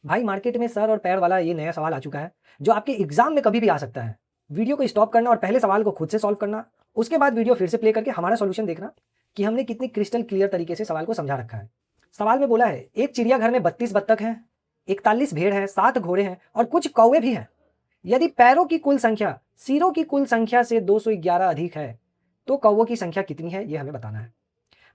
भाई मार्केट में सर और पैर वाला ये नया सवाल आ चुका है जो आपके एग्जाम में कभी भी आ सकता है। वीडियो को स्टॉप करना और पहले सवाल को खुद से सॉल्व करना, उसके बाद वीडियो फिर से प्ले करके हमारा सॉल्यूशन देखना कि हमने कितनी क्रिस्टल क्लियर तरीके से सवाल को समझा रखा है। सवाल में बोला है एक चिड़ियाघर में 32 बत्तख हैं, 41 भेड़ हैं, 7 घोड़े हैं और कुछ कौवे भी हैं। यदि पैरों की कुल संख्या सिरों की कुल संख्या से 211 अधिक है तो कौवों की संख्या कितनी है, ये हमें बताना है।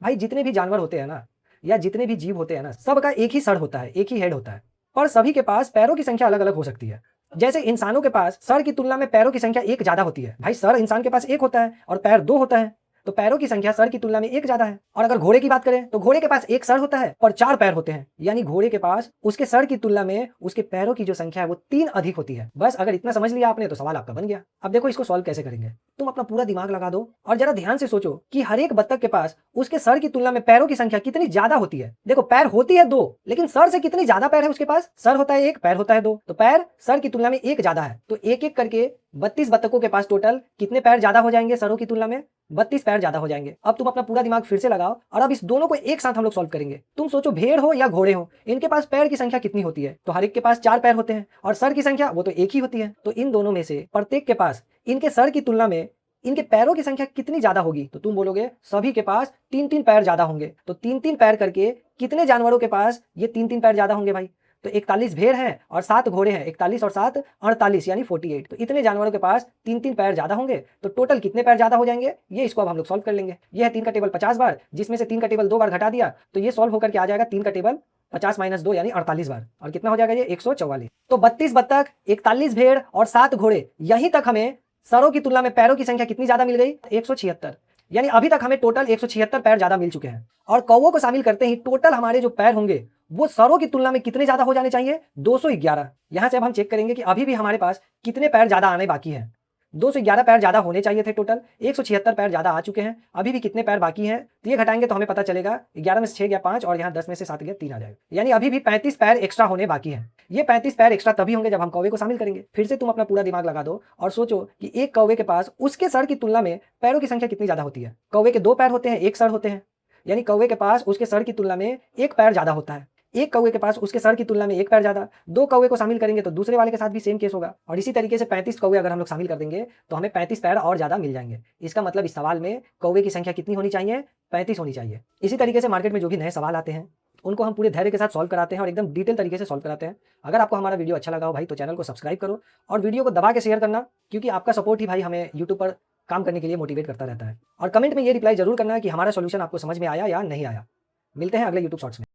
भाई जितने भी जानवर होते हैं ना, या जितने भी जीव होते हैं ना, सबका एक ही सर होता है, एक ही हेड होता है, पर सभी के पास पैरों की संख्या अलग अलग हो सकती है। जैसे इंसानों के पास सर की तुलना में पैरों की संख्या एक ज्यादा होती है। भाई सर इंसान के पास एक होता है और पैर दो होता है, तो पैरों की संख्या सर की तुलना में एक ज्यादा है। और अगर घोड़े की बात करें तो घोड़े के पास एक सर होता है पर 4 पैर होते हैं, यानी घोड़े के पास उसके सर की तुलना में उसके पैरों की जो संख्या है वो 3 अधिक होती है। बस अगर इतना समझ लिया आपने तो सवाल आपका बन गया। अब देखो इसको सॉल्व कैसे करेंगे। तुम अपना पूरा दिमाग लगा दो और जरा ध्यान से सोचो कि हर एक बत्तख के पास उसके सर की तुलना में पैरों की संख्या कितनी ज्यादा होती है। देखो पैर होती है 2, लेकिन सर से कितनी ज्यादा पैर है उसके पास। सर होता है 1, पैर होता है 2, तो पैर सर की तुलना में 1 ज्यादा है। तो एक एक करके 32 बत्तखों के पास टोटल कितने पैर ज्यादा हो जाएंगे सरों की तुलना में? 32 पैर ज्यादा हो जाएंगे। अब तुम अपना पूरा दिमाग फिर से लगाओ और अब इस दोनों को एक साथ हम लोग सॉल्व करेंगे। तुम सोचो भेड़ हो या घोड़े हो, इनके पास पैर की संख्या कितनी होती है? तो हर एक के पास 4 पैर होते हैं और सर की संख्या वो तो एक ही होती है। तो इन दोनों में से प्रत्येक के पास इनके सर की तुलना में इनके पैरों की संख्या कितनी ज्यादा होगी? तो तुम बोलोगे सभी के पास 3-3 पैर ज्यादा होंगे। तो 3-3 पैर करके कितने जानवरों के पास ये 3-3 पैर ज्यादा होंगे भाई? तो 41 भेड़ हैं और 7 घोड़े हैं, 41 और 7 48 यानी 48। तो इतने जानवरों के पास 3-3 पैर ज्यादा होंगे, तो टोटल कितने पैर ज्यादा हो जाएंगे ये इसको अब हम लोग सॉल्व कर लेंगे। ये है 3 का टेबल 50 बार, जिसमें से 3 का टेबल 2 बार घटा दिया तो ये सॉल्व होकर के आ जाएगा 3 का टेबल 50 - 2 यानी 48 बार। और कितना हो जाएगा ये? 144। तो 32 बत्तख, 41 भेड़ और 7 घोड़े, यहीं तक हमें सरों की तुलना में पैरों की संख्या कितनी ज्यादा मिल गई? 176। यानी अभी तक हमें टोटल 176 पैर ज्यादा मिल चुके हैं। और कौवों को शामिल करते ही टोटल हमारे जो पैर होंगे वो सरों की तुलना में कितने ज्यादा हो जाने चाहिए? 211। यहां से अब हम चेक करेंगे कि अभी भी हमारे पास कितने पैर ज्यादा आने बाकी हैं। 211 पैर ज्यादा होने चाहिए थे, टोटल 176 पैर ज्यादा आ चुके हैं। अभी भी कितने पैर बाकी हैं? तो ये घटाएंगे तो हमें पता चलेगा 11 में से 6 गया 5 और यहाँ 10 में से 7 गया 3 आ जाएगा। यानी अभी भी 35 पैर एक्स्ट्रा होने बाकी हैं। ये 35 पैर एक्स्ट्रा तभी होंगे जब हम कौवे को शामिल करेंगे। फिर से तुम अपना पूरा दिमाग लगा दो और सोचो कि एक कौवे के पास उसके सर की तुलना में पैरों की संख्या कितनी ज्यादा होती है। कौवे के 2 पैर होते हैं, 1 सर होते हैं, यानी कौवे के पास उसके सर की तुलना में 1 पैर ज्यादा होता है। एक कौवे के पास उसके सर की तुलना में 1 पैर ज्यादा। 2 कौवे को शामिल करेंगे तो दूसरे वाले के साथ भी सेम केस होगा। और इसी तरीके से 35 कौवे अगर हम लोग शामिल कर देंगे तो हमें 35 पैर और ज्यादा मिल जाएंगे। इसका मतलब इस सवाल में कौवे की संख्या कितनी होनी चाहिए? 35 होनी चाहिए। इसी तरीके से मार्केट में जो भी नए सवाल आते हैं उनको हम पूरे धैर्य के साथ सॉल्व कराते हैं और एकदम डिटेल तरीके से सॉल्व कराते हैं। अगर आपको हमारा वीडियो अच्छा लगा हो भाई तो चैनल को सब्सक्राइब करो और वीडियो को दबा के शेयर करना, क्योंकि आपका सपोर्ट ही भाई हमें यूट्यूब पर काम करने के लिए मोटिवेट करता रहता है। और कमेंट में ये रिप्लाई जरूर करना कि हमारा सॉल्यूशन आपको समझ में आया या नहीं आया। मिलते हैं अगले यूट्यूब शॉर्ट्स में।